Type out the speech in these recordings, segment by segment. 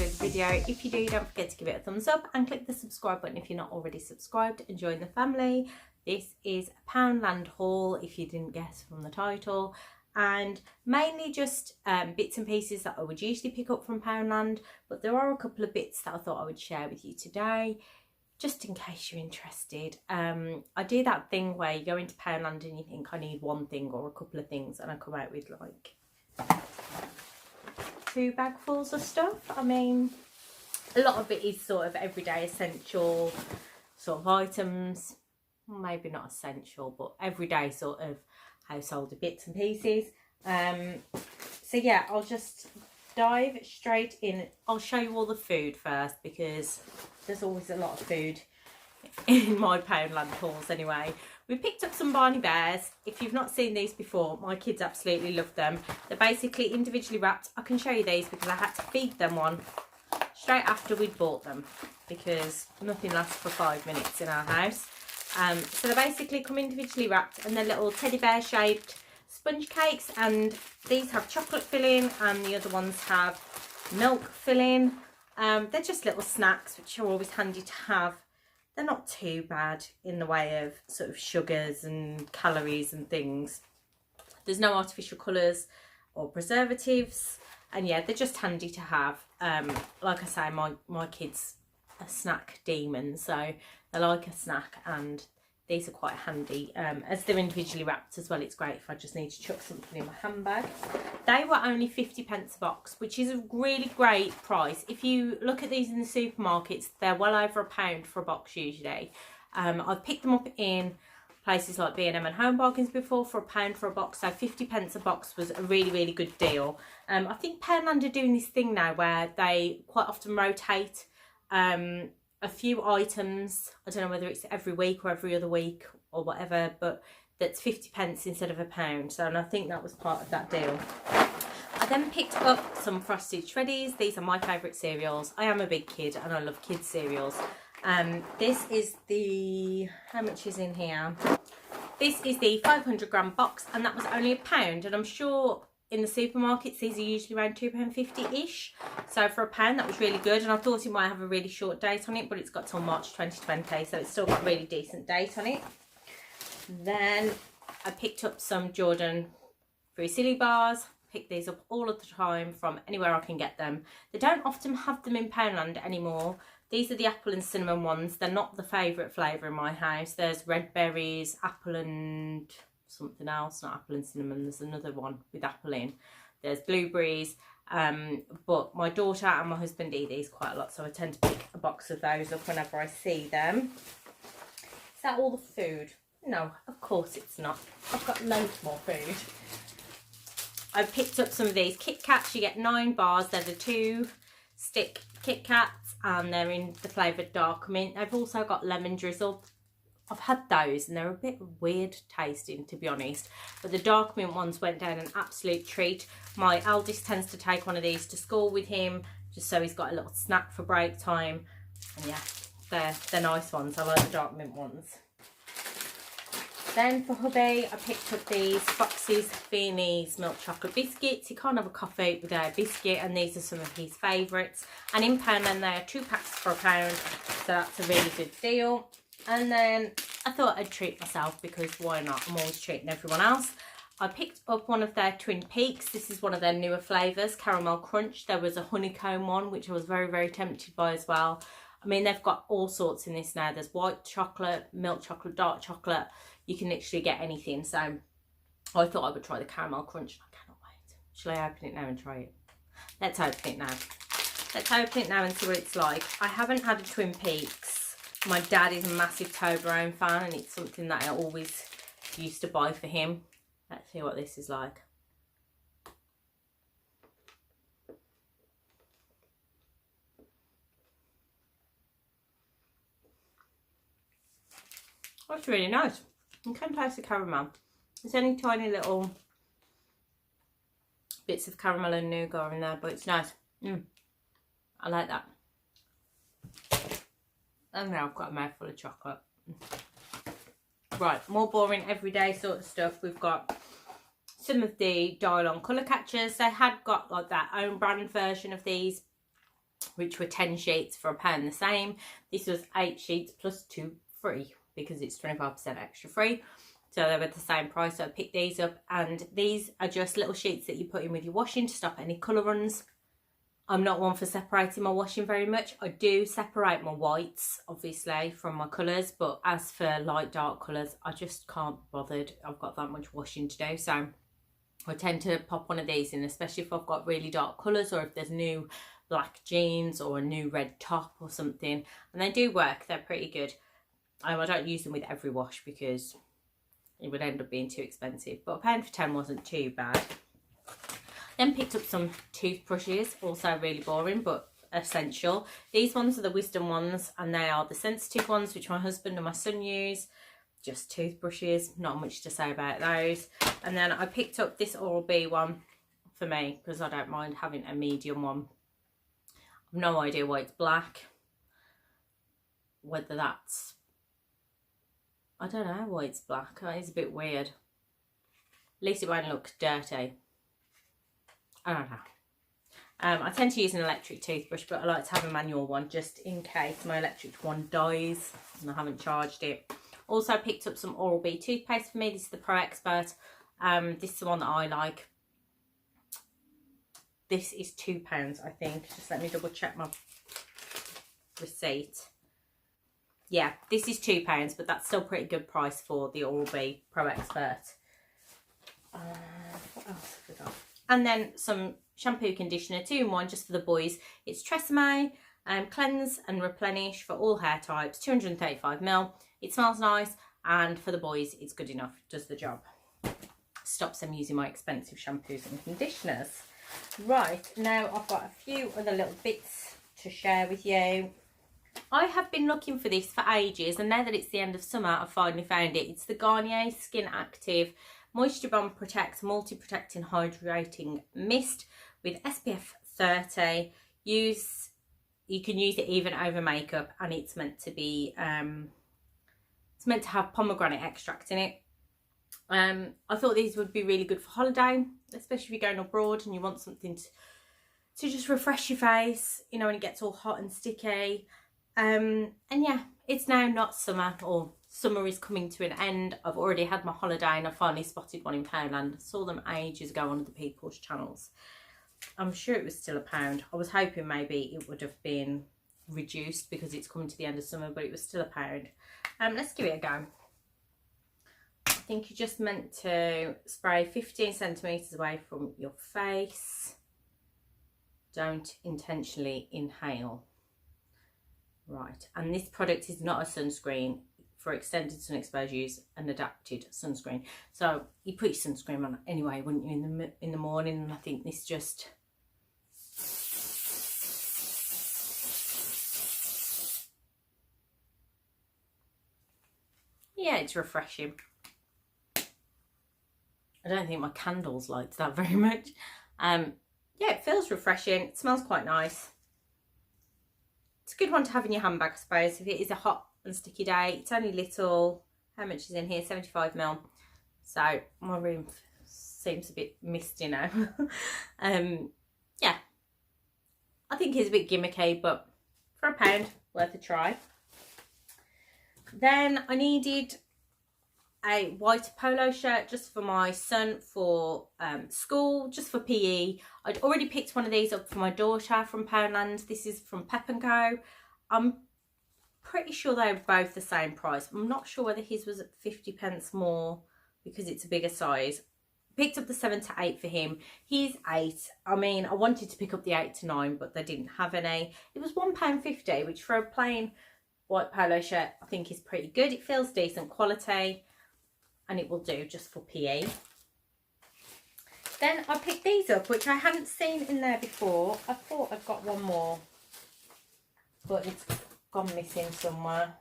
enjoyed the video. If you do, don't forget to give it a thumbs up and click the subscribe button if you're not already subscribed and join the family. This is a Poundland haul, if you didn't guess from the title, and mainly just bits and pieces that I would usually pick up from Poundland, but there are a couple of bits that I thought I would share with you today, just in case you're interested. I do that thing where you go into Poundland and you think I need one thing or a couple of things, and I come out with like 2 bagfuls of stuff. I mean, a lot of it is sort of everyday essential sort of items, maybe not essential, but everyday sort of household bits and pieces. So yeah, I'll just dive straight in. I'll show you all the food first, because there's always a lot of food in my Poundland hauls anyway. We picked up some Barney Bears. If you've not seen these before, my kids absolutely love them. They're basically individually wrapped. I can show you these because I had to feed them one straight after we'd bought them, because nothing lasts for 5 minutes in our house. So they basically come individually wrapped, and they're little teddy bear shaped sponge cakes, and these have chocolate filling and the other ones have milk filling. They're just little snacks which are always handy to have. They're not too bad in the way of sort of sugars and calories and things. There's no artificial colours or preservatives, and yeah, they're just handy to have. Like I say, my kids are snack demons, so they like a snack, and these are quite handy. As they're individually wrapped as well, it's great if I just need to chuck something in my handbag. They were only 50p a box, which is a really great price. If you look at these in the supermarkets, they're well over £1 for a box usually. I've picked them up in places like B&M and Home Bargains before for £1 for a box, so 50p a box was a really, really good deal. I think Poundland are doing this thing now where they quite often rotate a few items. I don't know whether it's every week or every other week or whatever, but that's 50p instead of £1. So, and I think that was part of that deal. I then picked up some frosted shreddies. These are my favourite cereals. I am a big kid and I love kids cereals. This is the, how much is in here? This is the 500g box, and that was only £1, and I'm sure in the supermarkets these are usually around £2.50ish. So for £1 that was really good, and I thought it might have a really short date on it, but it's got till March 2020, so it's still got a really decent date on it. Then I picked up some Jordan Free Silly bars. Pick these up all of the time from anywhere I can get them. They don't often have them in Poundland anymore. These are the apple and cinnamon ones. They're not the favourite flavour in my house. There's red berries, apple and something else, not apple and cinnamon. There's another one with apple in. There's blueberries. But my daughter and my husband eat these quite a lot, so I tend to pick a box of those up whenever I see them. Is that all the food? No, of course it's not. I've got loads more food. I picked up some of these Kit Kats. You get 9 bars. They're the 2-stick Kit Kats, and they're in the flavoured dark mint. They've also got lemon drizzle. I've had those and they're a bit weird tasting, to be honest, but the dark mint ones went down an absolute treat. My eldest tends to take one of these to school with him, just so he's got a little snack for break time. And yeah, they're nice ones. I like the dark mint ones. Then for hubby, I picked up these Fox's Beanies milk chocolate biscuits. You can't have a coffee without a biscuit, and these are some of his favourites. And in Poundland, they are 2 packs for £1, so that's a really good deal. And then I thought I'd treat myself, because why not? I'm always treating everyone else. I picked up one of their Twin Peaks. This is one of their newer flavours, Caramel Crunch. There was a honeycomb one, which I was very, very tempted by as well. I mean, they've got all sorts in this now. There's white chocolate, milk chocolate, dark chocolate. You can literally get anything. So I thought I would try the Caramel Crunch. I cannot wait. Shall I open it now and try it? Let's open it now. Let's open it now and see what it's like. I haven't had a Twin Peaks. My dad is a massive Toblerone fan, and it's something that I always used to buy for him. Let's see what this is like. That's really nice. You can taste the caramel. There's only tiny little bits of caramel and nougat in there, but it's nice. I like that. And now I've got a mouthful of chocolate. Right, more boring everyday sort of stuff. We've got some of the dial-on colour catchers. They had got like their own brand version of these which were 10 sheets for £1 the same. This was 8 sheets plus 2 free, because it's 25% extra free. So they were the same price, so I picked these up. And these are just little sheets that you put in with your washing to stop any colour runs. I'm not one for separating my washing very much. I do separate my whites, obviously, from my colours. But as for light, dark colours, I just can't be bothered. I've got that much washing to do. So I tend to pop one of these in, especially if I've got really dark colours, or if there's new black jeans or a new red top or something. And they do work. They're pretty good. I don't use them with every wash because it would end up being too expensive. But £1 for 10 wasn't too bad. Then picked up some toothbrushes, also really boring but essential. These ones are the Wisdom ones, and they are the sensitive ones which my husband and my son use. Just toothbrushes, not much to say about those. And then I picked up this Oral-B one for me because I don't mind having a medium one. I've no idea why it's black. Whether that's... I don't know why it's black. It's a bit weird. At least it won't look dirty. I don't know. I tend to use an electric toothbrush, but I like to have a manual one just in case my electric one dies and I haven't charged it. Also picked up some Oral-B toothpaste for me. This is the Pro Expert. This is the one that I like. This is £2, I think. Just let me double check my receipt. Yeah, this is £2, but that's still pretty good price for the Oral-B Pro Expert. What else have we got? And then some shampoo conditioner, 2-in-1, just for the boys. It's Tresemme, cleanse and replenish for all hair types, 235ml. It smells nice, and for the boys, it's good enough. Does the job. Stops them using my expensive shampoos and conditioners. Right, now I've got a few other little bits to share with you. I have been looking for this for ages, and now that it's the end of summer, I finally found it. It's the Garnier Skin Active Moisture Bomb Protect Multi-Protecting Hydrating Mist with SPF 30. You can use it even over makeup, and it's meant to be it's meant to have pomegranate extract in it. I thought these would be really good for holiday, especially if you're going abroad and you want something to just refresh your face, you know, when it gets all hot and sticky. And yeah, it's now not summer, or summer is coming to an end. I've already had my holiday and I finally spotted one in Poundland. I saw them ages ago on other people's channels. I'm sure it was still £1. I was hoping maybe it would have been reduced because it's coming to the end of summer, but it was still £1. Let's give it a go. I think you're just meant to spray 15 centimetres away from your face. Don't intentionally inhale. Right, and this product is not a sunscreen. For extended sun exposure, use an adapted sunscreen. So you put your sunscreen on anyway, wouldn't you, in the morning? And I think this just... yeah, it's refreshing. I don't think my candles liked that very much. Yeah, it feels refreshing. It smells quite nice. It's a good one to have in your handbag, I suppose, if it is a hot and sticky day. It's only little. How much is in here? 75ml. So my room seems a bit misty now. Yeah, I think it's a bit gimmicky, but for £1, worth a try. Then I needed a white polo shirt just for my son for school, just for PE. I'd already picked one of these up for my daughter from Poundland. This is from Pep & Co. I'm pretty sure they were both the same price. I'm not sure whether his was at 50p more because it's a bigger size. Picked up the 7 to 8 for him. He's 8. I mean, I wanted to pick up the 8 to 9, but they didn't have any. It was £1.50, which for a plain white polo shirt I think is pretty good. It feels decent quality, and it will do just for PE. Then I picked these up, which I hadn't seen in there before. I thought I'd got one more, but it's gone missing somewhere.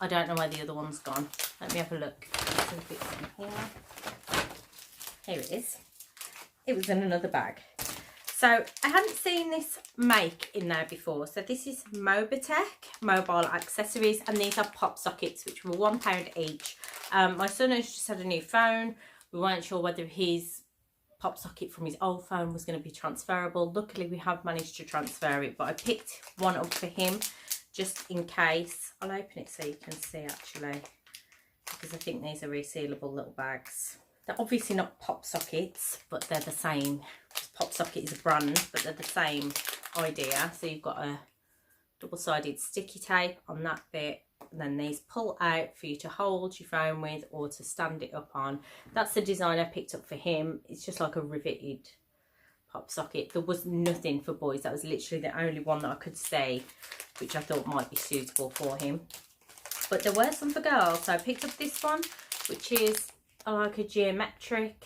I don't know where the other one's gone. Let me have a look. See if it's in here. Here it is. It was in another bag. So I hadn't seen this make in there before. So this is Mobitech mobile accessories, and these are pop sockets, which were £1 each. My son has just had a new phone. We weren't sure whether his pop socket from his old phone was going to be transferable. Luckily we have managed to transfer it, but I picked one up for him just in case. I'll open it so you can see actually, because I think these are resealable little bags. They're obviously not pop sockets, but they're the same. Pop socket is a brand, but they're the same idea. So you've got a double-sided sticky tape on that bit, and then these pull out for you to hold your phone with or to stand it up on. That's the design I picked up for him. It's just like a riveted pop socket. There was nothing for boys. That was literally the only one that I could see, which I thought might be suitable for him. But there were some for girls, so I picked up this one, which is like a geometric,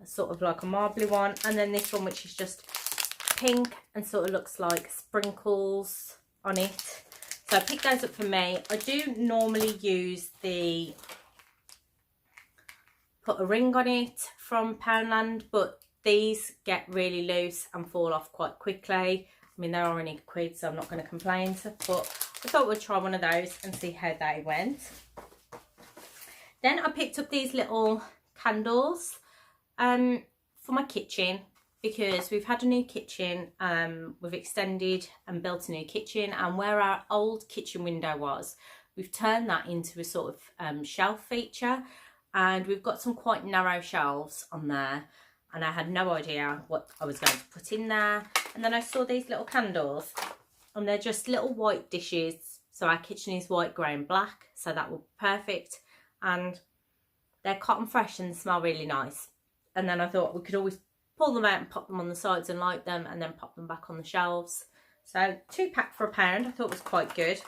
sort of like a marbly one, and then this one which is just pink and sort of looks like sprinkles on it. So I picked those up for me. I do normally use the put a ring on it from Poundland, but these get really loose and fall off quite quickly. I mean, they're only £1, so I'm not going to complain, but I thought we'd try one of those and see how they went. Then I picked up these little candles for my kitchen, because we've had a new kitchen. We've extended and built a new kitchen, and where our old kitchen window was, we've turned that into a sort of shelf feature, and we've got some quite narrow shelves on there, and I had no idea what I was going to put in there. And then I saw these little candles, and they're just little white dishes. So our kitchen is white, grey and black, so that will be perfect. And they're cotton fresh and smell really nice. And then I thought we could always pull them out and pop them on the sides and light them, and then pop them back on the shelves. So 2 pack for £1, I thought was quite good.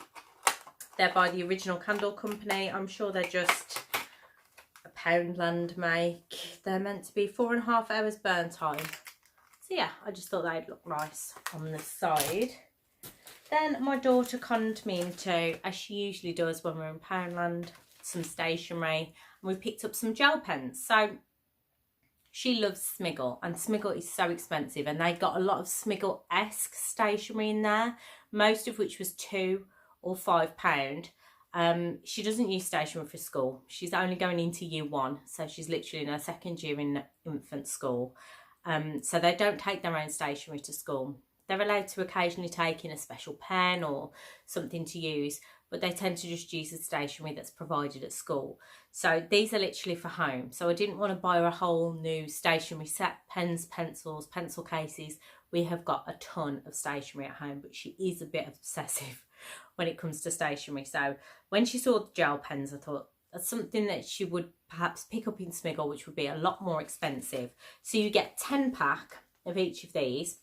They're by the Original Candle Company. I'm sure they're just a Poundland make. They're meant to be 4.5 hours burn time. So yeah, I just thought they'd look nice on the side. Then my daughter conned me into, as she usually does when we're in Poundland, some stationery, and we picked up some gel pens. So she loves Smiggle, and Smiggle is so expensive, and they got a lot of Smiggle-esque stationery in there, most of which was £2 or £5. She doesn't use stationery for school. She's only going into year 1, so she's literally in her 2nd year in infant school. So they don't take their own stationery to school. They're allowed to occasionally take in a special pen or something to use, but they tend to just use the stationery that's provided at school. So these are literally for home. So I didn't want to buy her a whole new stationery set, pens, pencils, pencil cases. We have got a ton of stationery at home, but she is a bit obsessive when it comes to stationery. So when she saw the gel pens, I thought that's something that she would perhaps pick up in Smiggle, which would be a lot more expensive. So you get 10 pack of each of these.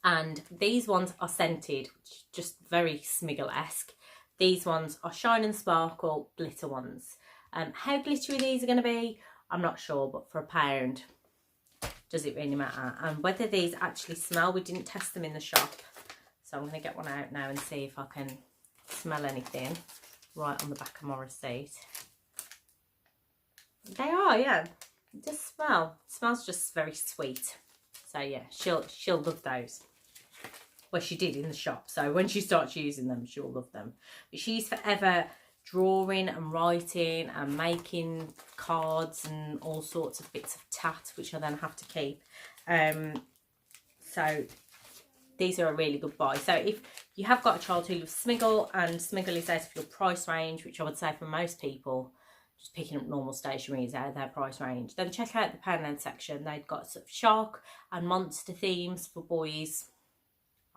And these ones are scented, just very Smiggle-esque. These ones are shine and sparkle glitter ones. How glittery these are going to be, I'm not sure, but for £1, does it really matter? And whether these actually smell, we didn't test them in the shop. So I'm going to get one out now and see if I can smell anything right on the back of my receipt. They are, yeah. It does smell. It smells just very sweet. So yeah, she'll love those. Well, she did in the shop, so when she starts using them, she'll love them. But she's forever drawing and writing and making cards and all sorts of bits of tat, which I then have to keep. So these are a really good buy. So if you have got a child who loves Smiggle, and Smiggle is out of your price range, which I would say for most people, just picking up normal stationery is out of their price range, then check out the Poundland section. They've got sort of shark and monster themes for boys.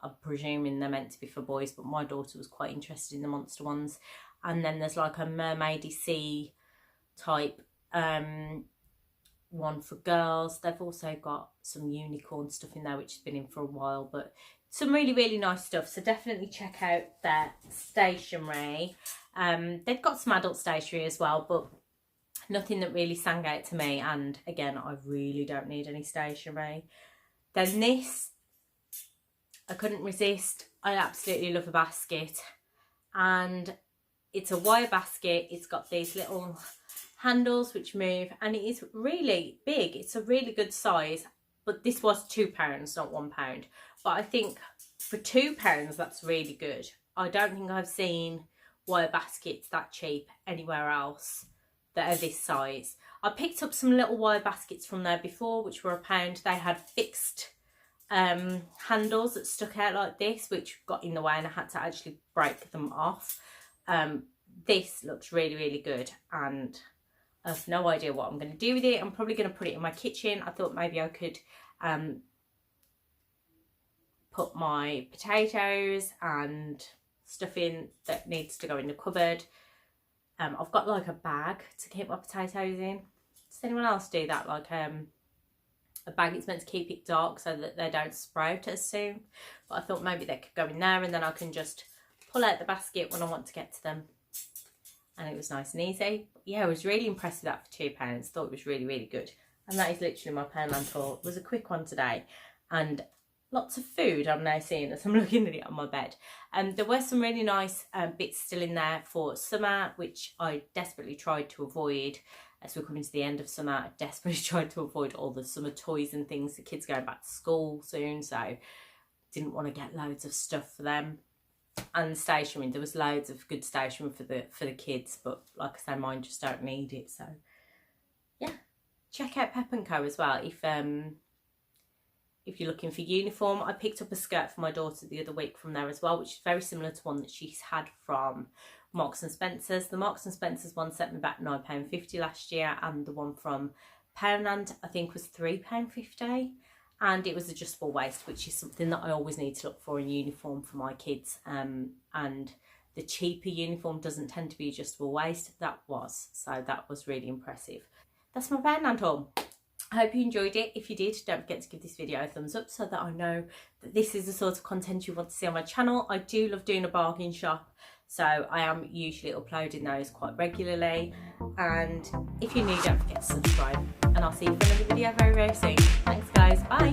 I'm presuming they're meant to be for boys, but my daughter was quite interested in the monster ones. And then there's like a mermaidy sea type one for girls. They've also got some unicorn stuff in there, which has been in for a while, but some really, really nice stuff. So definitely check out their stationery. They've got some adult stationery as well, but nothing that really sang out to me. And again, I really don't need any stationery. Then this, I couldn't resist. I absolutely love a basket, and it's a wire basket. It's got these little handles which move, and it is really big. It's a really good size, but this was £2, not £1. But I think for £2, that's really good. I don't think I've seen wire baskets that cheap anywhere else. that are this size. I picked up some little wire baskets from there before, which were £1. They had fixed handles that stuck out like this, which got in the way and I had to actually break them off. This looks really, really good, and I have no idea what I'm going to do with it. I'm probably going to put it in my kitchen. I thought maybe I could put my potatoes and stuff in that needs to go in the cupboard. I've got like a bag to keep my potatoes in. Does anyone else do that? Like a bag it's meant to keep it dark so that they don't sprout as soon. But I thought maybe they could go in there, and then I can just pull out the basket when I want to get to them. And it was nice and easy. But yeah, I was really impressed with that for £2. Thought it was really, really good. And that is literally my Poundland haul. It was a quick one today. And lots of food I'm now seeing as I'm looking at it on my bed. There were some really nice bits still in there for summer, which I desperately tried to avoid. As we're coming to the end of summer, I desperately tried to avoid all the summer toys and things. The kids going back to school soon, so didn't want to get loads of stuff for them. And stationery, there was loads of good stationery for the kids, but like I say, mine just don't need it. So yeah, check out Pep & Co as well if you're looking for uniform. I picked up a skirt for my daughter the other week from there as well, which is very similar to one that she's had from Marks and Spencer's. The Marks and Spencer's one set me back £9.50 last year, and the one from Poundland I think was £3.50. And it was adjustable waist, which is something that I always need to look for in uniform for my kids. And the cheaper uniform doesn't tend to be adjustable waist. That was. So that was really impressive. That's my Poundland haul. I hope you enjoyed it. If you did, don't forget to give this video a thumbs up so that I know that this is the sort of content you want to see on my channel. I do love doing a bargain shop, so I am usually uploading those quite regularly. And if you're new, don't forget to subscribe. And I'll see you for another video very, very soon. Thanks guys, bye.